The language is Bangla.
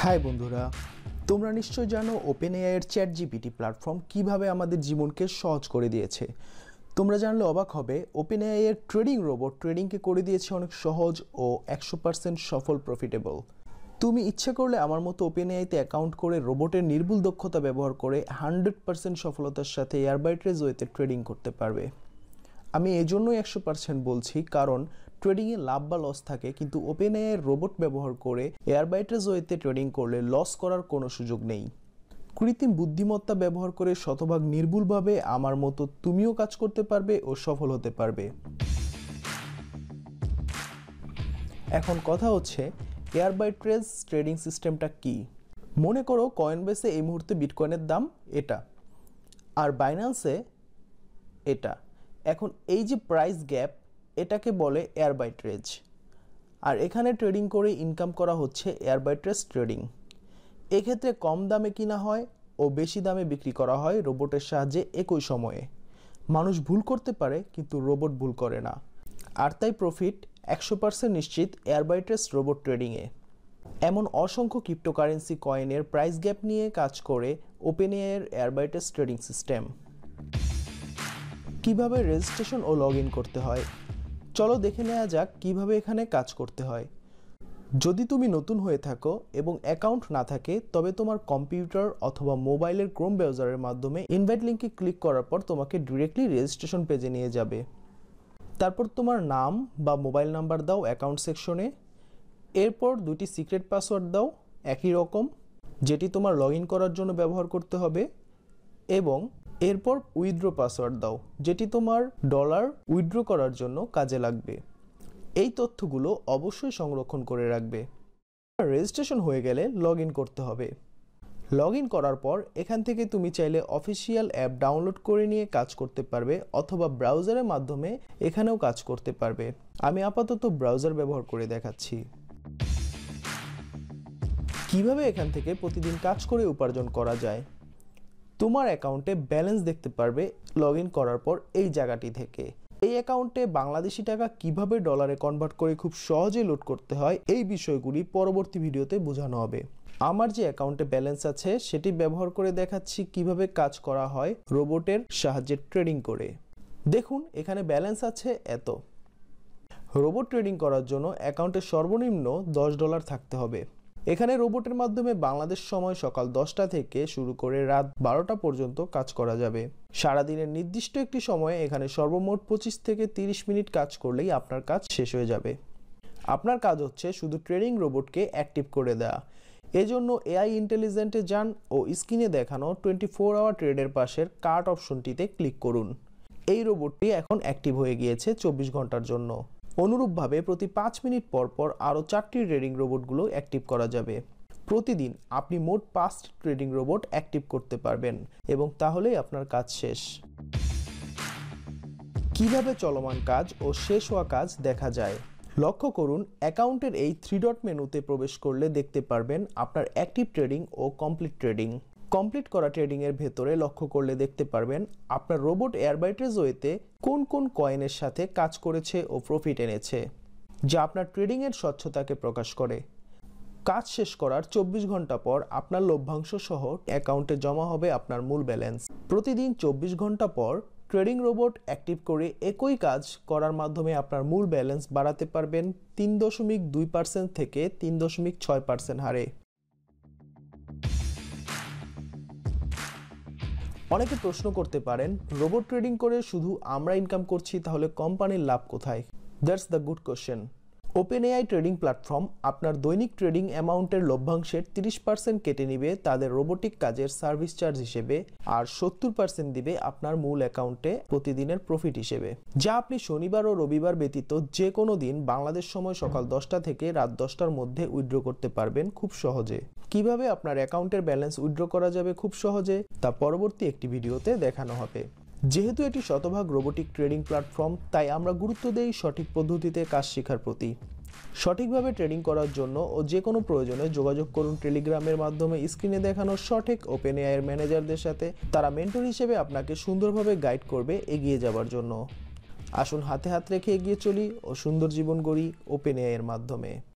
হাই বন্ধুরা, তোমরা নিশ্চয় জানো ওপেনএআই এর চ্যাটজিপিটি প্ল্যাটফর্ম কিভাবে আমাদের জীবনকে সহজ করে দিয়েছে। তোমরা জানলে অবাক হবে, ওপেনএআই এর ট্রেডিং রোবট ট্রেডিংকে করে দিয়েছে অনেক সহজ ও 100% সফল প্রফিটেবল। তুমি ইচ্ছা করলে আমার মতো ওপেনএআইতে অ্যাকাউন্ট করে রোবটের নির্ভুল দক্ষতা ব্যবহার করে 100% সফলতার সাথে এয়ারবাইট্রেজ ওয়েতে ট্রেডিং করতে পারবে। আমি এজন্যই 100% বলছি, কারণ ট্রেডিংয়ে লাভ বা লস থাকে, কিন্তু ওপেনএআই রোবট ব্যবহার করে এয়ারবাইট্রেজ ওয়েতে ট্রেডিং করলে লস করার কোনো সুযোগ নেই। কৃত্রিম বুদ্ধিমত্তা ব্যবহার করে শতভাগ নির্ভুলভাবে আমার মতো তুমিও কাজ করতে পারবে ও সফল হতে পারবে। এখন কথা হচ্ছে, এয়ারবাইট্রেজ ট্রেডিং সিস্টেমটা কি? মনে করো কয়েনবেসে এই মুহূর্তে বিটকয়েনের দাম এটা, আর বাইন্যান্সে এটা। এখন এই যে প্রাইস গ্যাপ, এটাকে বলে এয়ারবাইট্রেজ। আর এখানে ট্রেডিং করে ইনকাম করা হচ্ছে এয়ারবাইট্রেজ ট্রেডিং। এক্ষেত্রে কম দামে কিনা হয় ও বেশি দামে বিক্রি করা হয় রোবটের সাহায্যে একই সময়ে। মানুষ ভুল করতে পারে, কিন্তু রোবট ভুল করে না। আর তাই প্রফিট 100% নিশ্চিত এয়ারবাইট্রেজ রোবট ট্রেডিংয়ে। এমন অসংখ্য ক্রিপ্টোকারেন্সি কয়েনের প্রাইস গ্যাপ নিয়ে কাজ করে ওপেনএআই এর এয়ারবাইট্রেজ ট্রেডিং সিস্টেম। কিভাবে রেজিস্ট্রেশন ও লগ ইন করতে হয়, চলো দেখে নেওয়া যাক কিভাবে এখানে কাজ করতে হয়। যদি তুমি নতুন হয়ে থাকো এবং অ্যাকাউন্ট না থাকে, তবে তোমার কম্পিউটার অথবা মোবাইলের ক্রোম ব্রাউজারের মাধ্যমে ইনভাইট লিঙ্কে ক্লিক করার পর তোমাকে ডিরেক্টলি রেজিস্ট্রেশন পেজে নিয়ে যাবে। তারপর তোমার নাম বা মোবাইল নাম্বার দাও অ্যাকাউন্ট সেকশনে। এরপর দুটি সিক্রেট পাসওয়ার্ড দাও একই রকম, যেটি তোমার লগ ইন করার জন্য ব্যবহার করতে হবে। এবং এরপর উইথড্র পাসওয়ার্ড দাও, যেটি তোমার ডলার উইথড্র করার জন্য কাজে লাগবে। এই তথ্যগুলো অবশ্যই সংরক্ষণ করে রাখবে। রেজিস্ট্রেশন হয়ে গেলে লগ ইন করতে হবে। লগ ইন করার পর এখান থেকে তুমি চাইলে অফিসিয়াল অ্যাপ ডাউনলোড করে নিয়ে কাজ করতে পারবে, অথবা ব্রাউজারের মাধ্যমে এখানেও কাজ করতে পারবে। আমি আপাতত ব্রাউজার ব্যবহার করে দেখাচ্ছি। কিভাবে এখান থেকে প্রতিদিন কাজ করে উপার্জন করা যায়। তোমার অ্যাকাউন্টে ব্যালেন্স দেখতে পারবে লগ ইন করার পর এই জায়গাটি থেকে। এই অ্যাকাউন্টে বাংলাদেশি টাকা কিভাবে ডলারে কনভার্ট করে খুব সহজে লোড করতে হয়, এই বিষয়গুলি পরবর্তী ভিডিওতে বোঝানো হবে। আমার যে অ্যাকাউন্টে ব্যালেন্স আছে সেটি ব্যবহার করে দেখাচ্ছি কিভাবে কাজ করা হয় রোবটের সাহায্যে ট্রেডিং করে। দেখুন, এখানে ব্যালেন্স আছে এত। রোবট ট্রেডিং করার জন্য অ্যাকাউন্টে সর্বনিম্ন $10 থাকতে হবে। এখানে রোবটের মাধ্যমে বাংলাদেশ সময় সকাল 10টা থেকে শুরু করে রাত 12টা পর্যন্ত কাজ করা যাবে। সারাদিনের নির্দিষ্ট একটি সময়ে এখানে সর্বমোট 25 থেকে 30 মিনিট কাজ করলেই আপনার কাজ শেষ হয়ে যাবে। আপনার কাজ হচ্ছে শুধু ট্রেডিং রোবটকে অ্যাক্টিভ করে দেওয়া। এজন্য এআই ইন্টেলিজেন্টে যান ও স্ক্রিনে দেখানো 24 আওয়ার ট্রেডের পাশের কার্ট অপশনটিতে ক্লিক করুন। এই রোবটটি এখন অ্যাক্টিভ হয়ে গিয়েছে 24 ঘন্টার জন্য। অনুরূপভাবে প্রতি 5 মিনিট পর পর আরও 4টি ট্রেডিং রোবটগুলো অ্যাক্টিভ করা যাবে। প্রতিদিন আপনি মোট 5টি ট্রেডিং রোবট অ্যাক্টিভ করতে পারবেন, এবং তাহলেই আপনার কাজ শেষ। কিভাবে চলমান কাজ ও শেষ হওয়া কাজ দেখা যায়, লক্ষ্য করুন। অ্যাকাউন্টের এই 3 ডট মেনুতে প্রবেশ করলে দেখতে পারবেন আপনার অ্যাক্টিভ ট্রেডিং ও কমপ্লিট ট্রেডিং। কমপ্লিট করা ট্রেডিং এর ভেতরে লক্ষ্য করলে দেখতে পারবেন আপনার রোবট এয়ারবাইট্রেজ ওয়েতে কোন কোন কয়েনের সাথে কাজ করেছে ও প্রফিট এনেছে, যা আপনার ট্রেডিং এর স্বচ্ছতাকে প্রকাশ করে। কাজ শেষ করার 24 ঘন্টা পর আপনার লভ্যাংশ সহ অ্যাকাউন্টে জমা হবে আপনার মূল ব্যালেন্স। প্রতিদিন 24 ঘন্টা পর ট্রেডিং রোবট অ্যাক্টিভ করে একই কাজ করার মাধ্যমে আপনার মূল ব্যালেন্স বাড়াতে পারবেন 3.2% থেকে 3.6% হারে। অনেকে প্রশ্ন করতে পারেন, রোবট ট্রেডিং করে শুধু আমরা ইনকাম করছি, তাহলে কোম্পানির লাভ কোথায়? That's the good question. OpenAI trading platform আপনার দৈনিক ট্রেডিং অ্যামাউন্টের লভ্যাংশের 30% কেটে নিবে তাদের রোবোটিক কাজের সার্ভিস চার্জ হিসেবে, আর 70% দিবে আপনার মূল অ্যাকাউন্টে প্রতিদিনের প্রফিট হিসেবে, যা আপনি শনিবার ও রবিবার ব্যতীত যে কোনো দিন বাংলাদেশ সময় সকাল 10টা থেকে রাত 10টার মধ্যে উইথড্র করতে পারবেন খুব সহজে। কিভাবে আপনার অ্যাকাউন্টের ব্যালেন্স উইথড্র করা যাবে খুব সহজে, তা পরবর্তী একটি ভিডিওতে দেখানো হবে। যেহেতু এটি শতভাগ রোবোটিক ট্রেডিং প্ল্যাটফর্ম, তাই আমরা গুরুত্ব দেই সঠিক পদ্ধতিতে কাজ শেখার প্রতি। সঠিকভাবে ট্রেডিং করার জন্য ও যে কোনো প্রয়োজনে যোগাযোগ করুন টেলিগ্রামের মাধ্যমে স্ক্রিনে দেখানো সঠিক ওপেনএআই এর ম্যানেজারদের সাথে। তারা মেন্টর হিসেবে আপনাকে সুন্দরভাবে গাইড করবে এগিয়ে যাবার জন্য। আসুন হাতে হাত রেখে এগিয়ে চলি ও সুন্দর জীবন গড়ি ওপেনএআই এর মাধ্যমে।